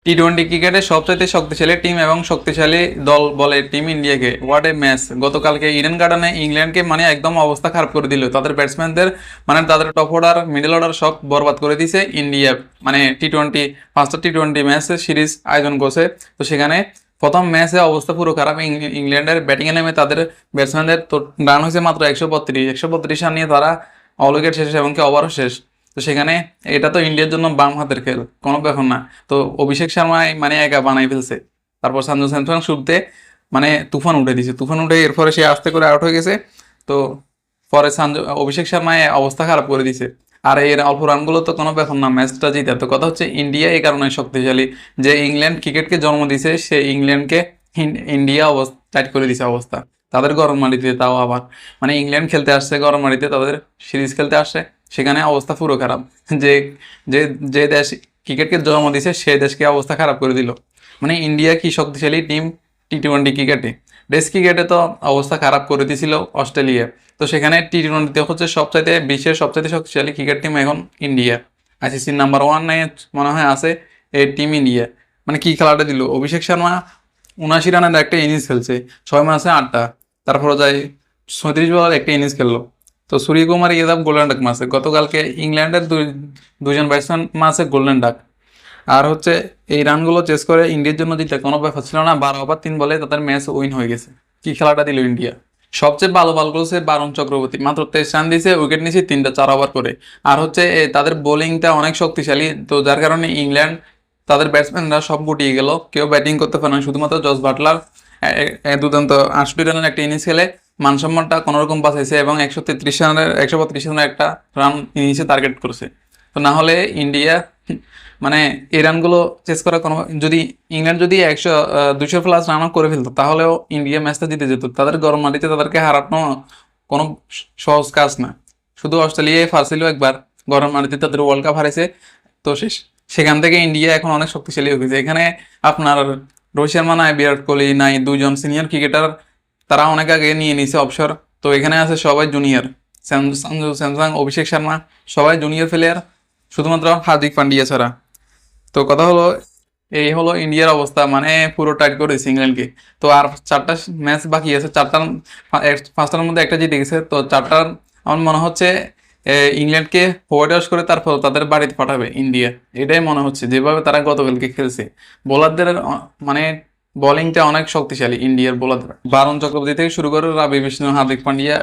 টি-20 ক্রিকেটে সবচাইতে শক্তিশালী টিম এবং শক্তিশালী দল বলে টিম ইন্ডিয়াকে। What a match! গতকালকে ইডেন গার্ডেনে ইংল্যান্ডকে মানে একদম অবস্থা খারাপ করে দিল। তাদের ব্যাটসম্যানদের মানে তাদের টপ অর্ডার মিডল অর্ডার সব বরবাদ করে দিয়েছে ইন্ডিয়া। মানে টি-20 পাঁচটা টি-20 ম্যাচ সিরিজ আয়োজন করছে। তো সেখানে প্রথম ম্যাচে অবস্থা পুরো খারাপ। ইংল্যান্ডের ব্যাটিংয়ে নেমে তাদের ব্যাটসম্যানদের তো রান হয়েছে মাত্র 132 রান নিয়ে তারা অল উইকেট শেষ এবং ওভারও শেষ। তো সেখানে এটা তো ইন্ডিয়ার জন্য বাম হাতের খেল, কোনো ব্যাপার না। তো অভিষেক শর্মাই মানে একা বানাই ফেলছে। তারপর সঞ্জু স্যামসন শুরুতে মানে তুফান উঠে দিছে, তুফান উঠে এরপরে সে আস্তে করে আউট হয়ে গেছে। তো পরে অভিষেক শর্মায় অবস্থা খারাপ করে দিছে। আর এর অল্প রানগুলো তো কোনো ব্যাপার না ম্যাচটা জিতে। তো কথা হচ্ছে ইন্ডিয়া এই কারণে শক্তিশালী যে ইংল্যান্ড ক্রিকেটকে জন্ম দিছে, সে ইংল্যান্ডকে ইন্ডিয়া অবস্থা টাইট করে দিছে অবস্থা। তাদের গরম মাটিতে, তাও আবার মানে ইংল্যান্ড খেলতে আসছে গরম মাটিতে, তাদের সিরিজ খেলতে আসছে, সেখানে অবস্থা পুরো খারাপ। যে যে যে দেশ ক্রিকেটকে জন্ম দিছে সেই দেশকে অবস্থা খারাপ করে দিল। মানে ইন্ডিয়া কি শক্তিশালী টিম টি-20 ক্রিকেটে। টেস্ট ক্রিকেটে তো অবস্থা খারাপ করে দিয়েছিল অস্ট্রেলিয়া। তো সেখানে টি-20তে হচ্ছে সবচাইতে বিশ্বের সবচাইতে শক্তিশালী ক্রিকেট টিম এখন ইন্ডিয়া। আইসিসি নাম্বার 1 মনে হয় আছে এই টিম ইন্ডিয়া। মানে কি খেলাটা দিল অভিষেক শর্মা, 79 রানের একটা ইনিংস খেলছে, 6 ম্যাচে 8টা। তারপরে যায় 37 বল একটা ইনিংস খেললো। তো সূর্যকুমার ইয়াদব গোল্ডেন ডাক মারছে গতকালকে। ইংল্যান্ডের দুজন ব্যাটসম্যান মারছে গোল্ডেন ডাক। আর হচ্ছে এই রানগুলো চেস করে ইন্ডিয়ার জন্য জিতে কোনো ব্যাপার ছিল না। 12 ওভার 3 বলে তাদের ম্যাচ উইন হয়ে গেছে। কি খেলাটা দিল ইন্ডিয়া! সবচেয়ে ভালো বল করেছে বারুণ চক্রবর্তী, মাত্র 23 রান দিয়েছে, উইকেট নিয়েছে 3টা 4 ওভার করে। আর হচ্ছে তাদের বোলিংটা অনেক শক্তিশালী, তো যার কারণে ইংল্যান্ড তাদের ব্যাটসম্যানরা সব গুটিয়ে গেল, কেউ ব্যাটিং করতে পারে না। শুধুমাত্র জস বাটলার দুর্দান্ত 68 রানের একটা ইনিংস খেলে মানসম্মানটা কোনোরকম বাঁচাইছে এবং 132 রানের একটা রান ইনিংসে টার্গেট করেছে। তো না হলে ইন্ডিয়া মানে এই রানগুলো চেস করা কোনো, যদি ইংল্যান্ড যদি 200+ রানও করে ফেলতো তাহলেও ইন্ডিয়া ম্যাচটা জিতে যেত। তাদের গরম মাটিতে তাদেরকে হারানো কোনো সহজ কাজ না। শুধু অস্ট্রেলিয়ায় ফার্সিল একবার গরম মাটিতে তাদের ওয়ার্ল্ড কাপ হারাইছে। তো সেখান থেকে ইন্ডিয়া এখন অনেক শক্তিশালী হয়ে গেছে। এখানে আপনার রোহিত শর্মা নাই, বিরাট কোহলি নাই, দুইজন সিনিয়র ক্রিকেটার তারা অনেক আগে নিয়ে নিয়েছে অবসর। তো এখানে আছে সবাই জুনিয়র, সঞ্জু স্যামসন, অভিষেক শর্মা, সবাই জুনিয়র প্লেয়ার, শুধুমাত্র হার্দিক পান্ডিয়া ছাড়া। তো কথা হলো এই হলো ইন্ডিয়ার অবস্থা, মানে পুরো টাইট করেছে ইংল্যান্ডকে। তো আর 4টা ম্যাচ বাকি আছে, 5টার মধ্যে একটা জিতে গেছে। তো 4টার আমার মনে হচ্ছে ইংল্যান্ডকে হোয়াইট ওয়াশ করে তারপর তাদের বাড়িতে পাঠাবে ইন্ডিয়া। এটাই মনে হচ্ছে যেভাবে তারা গতকালকে খেলছে। বোলারদের মানে বোলিংটা অনেক শক্তিশালী ইন্ডিয়ার বোলারদের। বারুণ চক্রবর্তী থেকে শুরু করে রবি বিষ্ণু, হার্দিক পান্ডিয়া,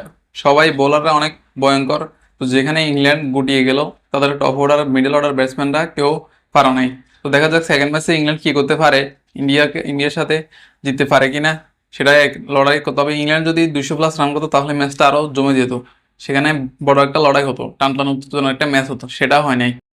সবাই বোলাররা অনেক ভয়ঙ্কর। তো যেখানে ইংল্যান্ড গুটিয়ে গেল, তাদের টপ অর্ডার মিডল অর্ডার ব্যাটসম্যানরা কেউ পারা নাই। তো দেখা যাক সেকেন্ড ম্যাচে ইংল্যান্ড কি করতে পারে, ইন্ডিয়ার সাথে জিততে পারে কিনা, সেটা এক লড়াই। তবে ইংল্যান্ড যদি 200+ রান করতো তাহলে ম্যাচটা আরো জমে যেত। সেখানে বড় একটা লড়াই হতো, টান টান উত্তেজনার একটা ম্যাচ হতো, সেটা হয় নাই।